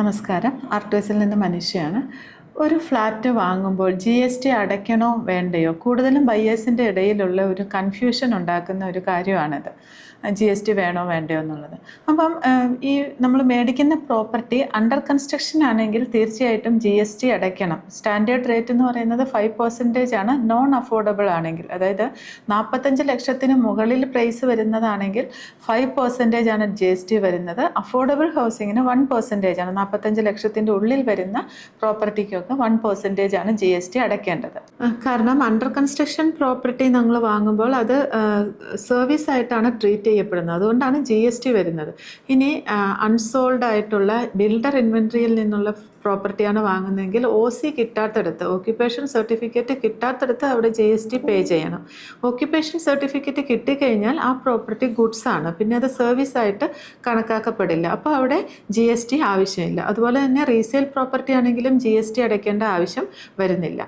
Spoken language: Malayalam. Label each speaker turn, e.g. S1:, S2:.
S1: നമസ്കാരം. ആർട്ട്വേസിൽ നിന്ന് മനുഷ്യയാണ്. ഒരു ഫ്ലാറ്റ് വാങ്ങുമ്പോൾ GST അടയ്ക്കണോ വേണ്ടയോ? കൂടുതലും ബയേഴ്സിൻ്റെ ഇടയിലുള്ള ഒരു കൺഫ്യൂഷൻ ഉണ്ടാക്കുന്ന ഒരു കാര്യമാണിത്. GST വേണോ വേണ്ടയോ എന്നുള്ളത്. അപ്പം ഈ നമ്മൾ മേടിക്കുന്ന പ്രോപ്പർട്ടി അണ്ടർ കൺസ്ട്രക്ഷൻ ആണെങ്കിൽ തീർച്ചയായിട്ടും GST അടയ്ക്കണം. സ്റ്റാൻഡേർഡ് റേറ്റ് എന്ന് പറയുന്നത് 5% ആണ് നോൺ അഫോർഡബിൾ ആണെങ്കിൽ. അതായത് 45 ലക്ഷത്തിന് മുകളിൽ പ്രൈസ് വരുന്നതാണെങ്കിൽ 5% ആണ് GST വരുന്നത്. അഫോർഡബിൾ ഹൗസിങ്ങിന് 1% ആണ്. 45 ലക്ഷത്തിൻ്റെ ഉള്ളിൽ വരുന്ന പ്രോപ്പർട്ടിക്കൊക്കെ 1% ആണ് GST അടയ്ക്കേണ്ടത്. കാരണം അണ്ടർ കൺസ്ട്രക്ഷൻ പ്രോപ്പർട്ടി നമ്മൾ വാങ്ങുമ്പോൾ അത് സർവീസ് ആയിട്ടാണ് ട്രീറ്റ് ചെയ്യപ്പെടുന്നത്. അതുകൊണ്ടാണ് GST വരുന്നത്. ഇനി അൺസോൾഡ് ആയിട്ടുള്ള ബിൽഡർ ഇൻവെൻട്രിയിൽ നിന്നുള്ള പ്രോപ്പർട്ടിയാണ് വാങ്ങുന്നതെങ്കിൽ OC കിട്ടാത്തടുത്ത്, ഓക്യുപ്പേഷൻ സർട്ടിഫിക്കറ്റ് കിട്ടാത്തടുത്ത് അവിടെ GST പേ ചെയ്യണം. ഓക്യുപ്പേഷൻ സർട്ടിഫിക്കറ്റ് കിട്ടിക്കഴിഞ്ഞാൽ ആ പ്രോപ്പർട്ടി ഗുഡ്സ് ആണ്, പിന്നെ അത് സർവീസ് ആയിട്ട് കണക്കാക്കപ്പെടില്ല. അപ്പോൾ അവിടെ GST ആവശ്യമില്ല. അതുപോലെ തന്നെ റീസെയിൽ പ്രോപ്പർട്ടി ആണെങ്കിലും GST അടയ്ക്കേണ്ട ആവശ്യം വരുന്നില്ല.